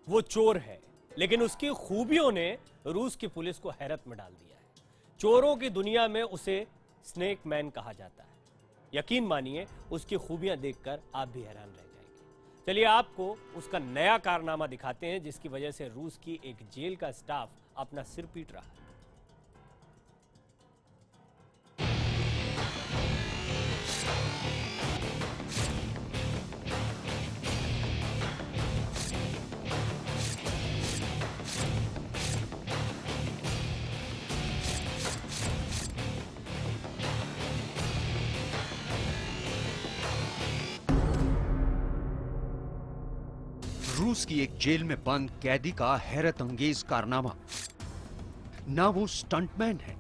वो चोर है, लेकिन उसकी खूबियों ने रूस की पुलिस को हैरत में डाल दिया है। चोरों की दुनिया में उसे स्नेक मैन कहा जाता है। यकीन मानिए, उसकी खूबियां देखकर आप भी हैरान रह जाएंगे। चलिए आपको उसका नया कारनामा दिखाते हैं, जिसकी वजह से रूस की एक जेल का स्टाफ अपना सिर पीट रहा है। रूस की एक जेल में बंद कैदी का हैरत अंगेज कारनामा। ना वो स्टंटमैन है,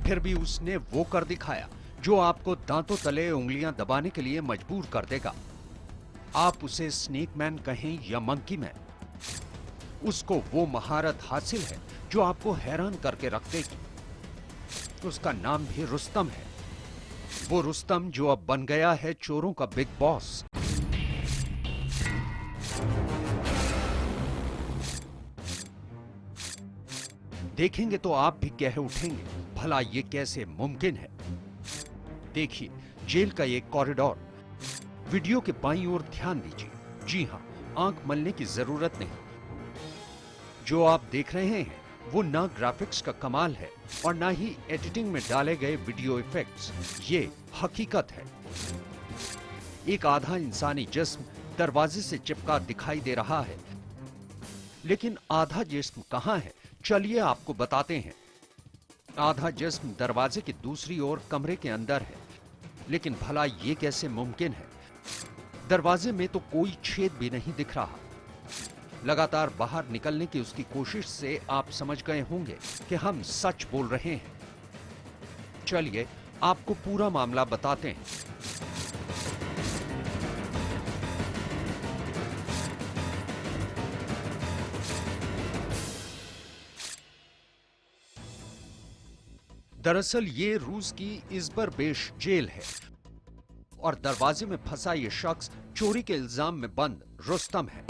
फिर भी उसने वो कर दिखाया जो आपको दांतों तले उंगलियां दबाने के लिए मजबूर कर देगा। आप उसे स्नेक मैन कहें या मंकी मैन, उसको वो महारत हासिल है जो आपको हैरान करके रख देगी। उसका नाम भी रुस्तम है। वो रुस्तम जो अब बन गया है चोरों का बिग बॉस। देखेंगे तो आप भी कह उठेंगे, भला ये कैसे मुमकिन है। देखिए जेल का ये कॉरिडोर। वीडियो के बाईं ओर ध्यान दीजिए। जी हां, आंख मलने की जरूरत नहीं। जो आप देख रहे हैं वो ना ग्राफिक्स का कमाल है और ना ही एडिटिंग में डाले गए वीडियो इफेक्ट्स। ये हकीकत है। एक आधा इंसानी जिस्म दरवाजे से चिपका दिखाई दे रहा है, लेकिन आधा जिस्म कहां है, चलिए आपको बताते हैं। आधा जिस्म दरवाजे की दूसरी ओर कमरे के अंदर है, लेकिन भला ये कैसे मुमकिन है। दरवाजे में तो कोई छेद भी नहीं दिख रहा। लगातार बाहर निकलने की उसकी कोशिश से आप समझ गए होंगे कि हम सच बोल रहे हैं। चलिए आपको पूरा मामला बताते हैं। दरअसल ये रूस की इज़बरबेश जेल है और दरवाजे में फंसा ये शख्स चोरी के इल्जाम में बंद रुस्तम है।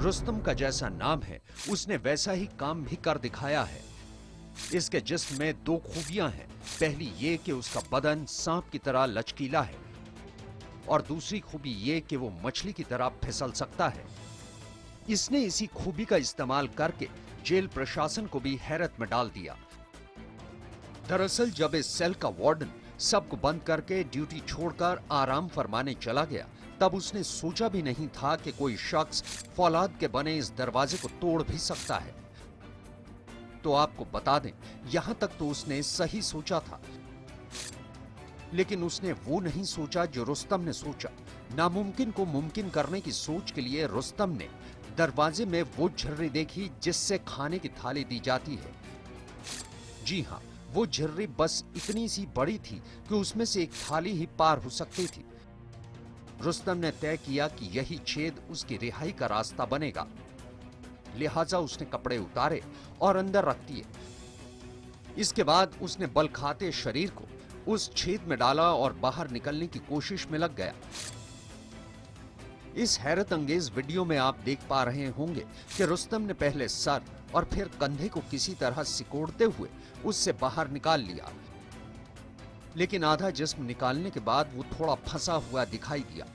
रुस्तम का जैसा नाम है, उसने वैसा ही काम भी कर दिखाया है। इसके जिस्म में दो खूबियां हैं। पहली ये कि उसका बदन सांप की तरह लचकीला है और दूसरी खूबी ये कि वो मछली की तरह फिसल सकता है। इसने इसी खूबी का इस्तेमाल करके जेल प्रशासन को भी हैरत में डाल दिया। दरअसल जब इस सेल का वार्डन सबको बंद करके ड्यूटी छोड़कर आराम फरमाने चला गया, तब उसने सोचा भी नहीं था कि कोई शख्स फौलाद के बने इस दरवाजे को तोड़ भी सकता है। तो आपको बता दें, यहां तक तो उसने सही सोचा था, लेकिन उसने वो नहीं सोचा जो रुस्तम ने सोचा। नामुमकिन को मुमकिन करने की सोच के लिए रुस्तम ने दरवाजे में वो झर्री देखी जिससे खाने की थाली दी जाती है। जी हां, वो झर्री बस इतनी सी बड़ी थी कि उसमें से एक थाली ही पार हो सकती थी। रुस्तम ने तय किया कि यही छेद उसकी रिहाई का रास्ता बनेगा, लिहाजा उसने कपड़े उतारे और अंदर रख दिए। इसके बाद उसने बल खाते शरीर को उस छेद में डाला और बाहर निकलने की कोशिश में लग गया। इस हैरत अंगेज वीडियो में आप देख पा रहे होंगे कि रुस्तम ने पहले सर और फिर कंधे को किसी तरह सिकोड़ते हुए उससे बाहर निकाल लिया, लेकिन आधा जिस्म निकालने के बाद वो थोड़ा फंसा हुआ दिखाई दिया।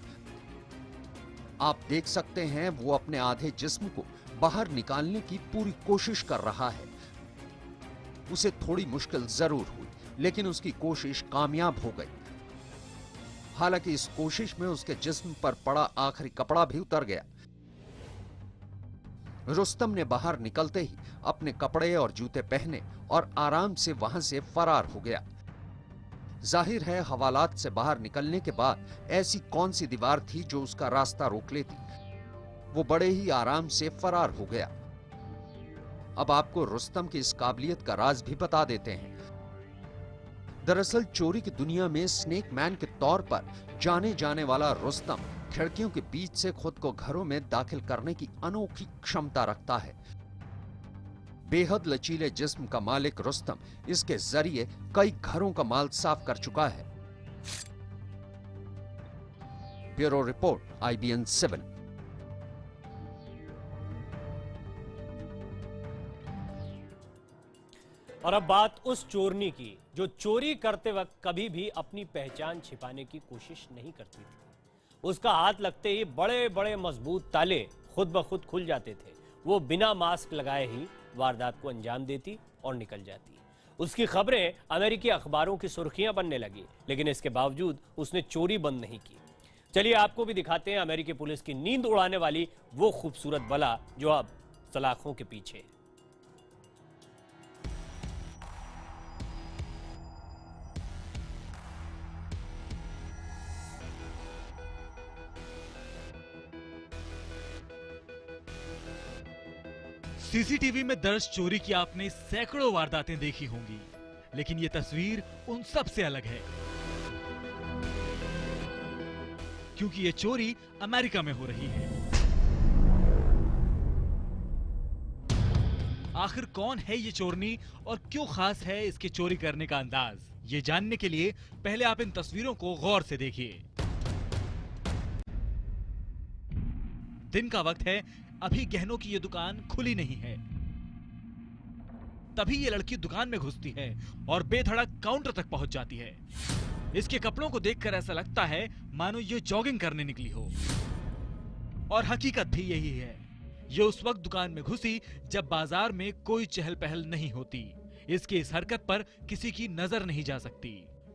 आप देख सकते हैं वो अपने आधे जिस्म को बाहर निकालने की पूरी कोशिश कर रहा है। उसे थोड़ी मुश्किल जरूर हुई, लेकिन उसकी कोशिश कामयाब हो गई। हालांकि इस कोशिश में उसके जिस्म पर पड़ा आखिरी कपड़ा भी उतर गया। रुस्तम ने बाहर निकलते ही अपने कपड़े और जूते पहने और आराम से वहां से फरार हो गया। जाहिर है हवालात से बाहर निकलने के बाद ऐसी कौन सी दीवार थी जो उसका रास्ता रोक लेती। वो बड़े ही आराम से फरार हो गया। अब आपको रुस्तम की इस काबिलियत का राज भी बता देते हैं। दरअसल चोरी की दुनिया में स्नेक मैन के तौर पर जाने जाने वाला रुस्तम खिड़कियों के बीच से खुद को घरों में दाखिल करने की अनोखी क्षमता रखता है। बेहद लचीले जिस्म का मालिक रुस्तम इसके जरिए कई घरों का माल साफ कर चुका है। Bureau report, IBN 7। और अब बात उस चोरनी की जो चोरी करते वक्त कभी भी अपनी पहचान छिपाने की कोशिश नहीं करती थी। उसका हाथ लगते ही बड़े बड़े मजबूत ताले खुद ब खुद खुल जाते थे। वो बिना मास्क लगाए ही वारदात को अंजाम देती और निकल जाती। उसकी खबरें अमेरिकी अखबारों की सुर्खियां बनने लगी, लेकिन इसके बावजूद उसने चोरी बंद नहीं की। चलिए आपको भी दिखाते हैं अमेरिकी पुलिस की नींद उड़ाने वाली वो खूबसूरत बला जो अब सलाखों के पीछे है। सीसीटीवी में दर्ज चोरी की आपने सैकड़ों वारदातें देखी होंगी, लेकिन यह तस्वीर उन सब से अलग है, क्योंकि यह चोरी अमेरिका में हो रही है। आखिर कौन है ये चोरनी और क्यों खास है इसके चोरी करने का अंदाज, ये जानने के लिए पहले आप इन तस्वीरों को गौर से देखिए। दिन का वक्त है, अभी गहनों की ये दुकान खुली नहीं है। तभी ये लड़की दुकान में घुसती है और बेधड़क काउंटर तक पहुंच जाती है। इसके कपड़ों को देखकर ऐसा लगता है मानो ये जॉगिंग करने निकली हो, और हकीकत भी यही है। ये उस वक्त दुकान में घुसी जब बाजार में कोई चहल पहल नहीं होती। इसकी इस हरकत पर किसी की नजर नहीं जा सकती।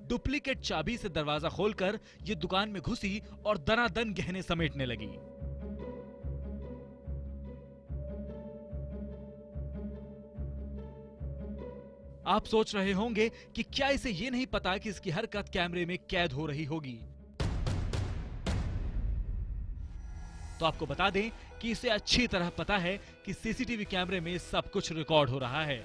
डुप्लीकेट चाबी से दरवाजा खोलकर ये दुकान में घुसी और दनादन गहने समेटने लगी। आप सोच रहे होंगे कि क्या इसे ये नहीं पता कि इसकी हरकत कैमरे में कैद हो रही होगी। तो आपको बता दें कि इसे अच्छी तरह पता है कि सीसीटीवी कैमरे में सब कुछ रिकॉर्ड हो रहा है।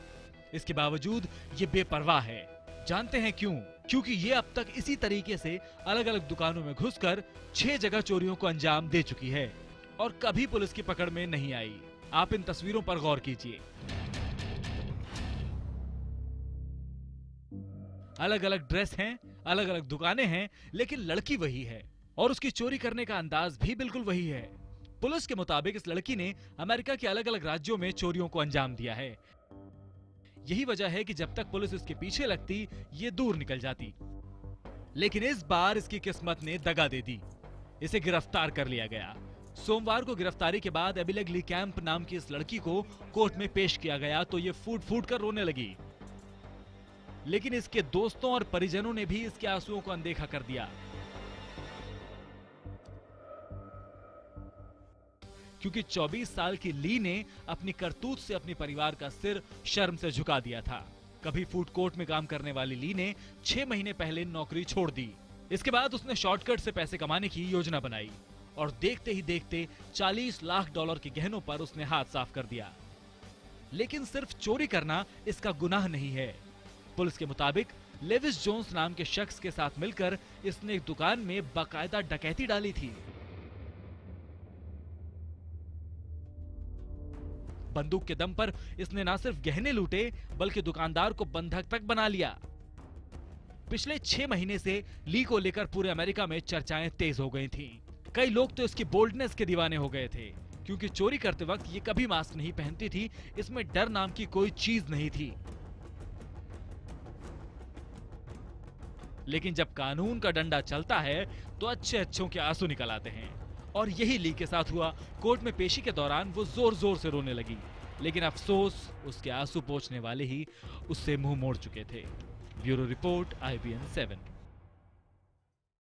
इसके बावजूद ये बेपरवाह है। जानते हैं क्यों? क्योंकि ये अब तक इसी तरीके से अलग अलग दुकानों में घुसकर 6 जगह चोरियों को अंजाम दे चुकी है और कभी पुलिस की पकड़ में नहीं आई। आप इन तस्वीरों पर गौर कीजिए। अलग अलग ड्रेस हैं, अलग अलग दुकानें हैं, लेकिन लड़की वही है और उसकी चोरी करने का अंदाज भी बिल्कुल वही है। पुलिस के मुताबिक इस लड़की ने अमेरिका के अलग अलग राज्यों में चोरियों को अंजाम दिया है। यही वजह है कि जब तक पुलिस इसके पीछे लगती, ये दूर निकल जाती। लेकिन इस बार इसकी किस्मत ने दगा दे दी। इसे गिरफ्तार कर लिया गया। सोमवार को गिरफ्तारी के बाद एबिलेग ली कैंप नाम की इस लड़की को कोर्ट में पेश किया गया तो ये फूट फूट कर रोने लगी। लेकिन इसके दोस्तों और परिजनों ने भी इसके आंसुओं को अनदेखा कर दिया, क्योंकि 24 साल की ली ने अपनी करतूत से अपने परिवार का सिर शर्म से झुका दिया था। कभी फूड कोर्ट में काम करने वाली ली ने 6 महीने पहले नौकरी छोड़ दी। इसके बाद उसने शॉर्टकट से पैसे कमाने की योजना बनाई और देखते ही देखते $40 लाख के गहनों पर उसने हाथ साफ कर दिया। लेकिन सिर्फ चोरी करना इसका गुनाह नहीं है। पुलिस के मुताबिक लेविस जोन्स नाम के शख्स के साथ मिलकर इसने एक दुकान में बाकायदा डकैती डाली थी। बंदूक के दम पर इसने न सिर्फ गहने लूटे बल्कि दुकानदार को बंधक तक बना लिया। पिछले 6 महीने से ली को लेकर पूरे अमेरिका में चर्चाएं तेज हो गई थीं। कई लोग तो इसकी बोल्डनेस के दीवाने हो गए थे, क्योंकि चोरी करते वक्त ये कभी मास्क नहीं पहनती थी। इसमें डर नाम की कोई चीज नहीं थी। लेकिन जब कानून का डंडा चलता है तो अच्छे अच्छों के आंसू निकल आते हैं, और यही ली के साथ हुआ। कोर्ट में पेशी के दौरान वो जोर जोर से रोने लगी, लेकिन अफसोस उसके आंसू पोंछने वाले ही उससे मुंह मोड़ चुके थे। Bureau report, IBN 7।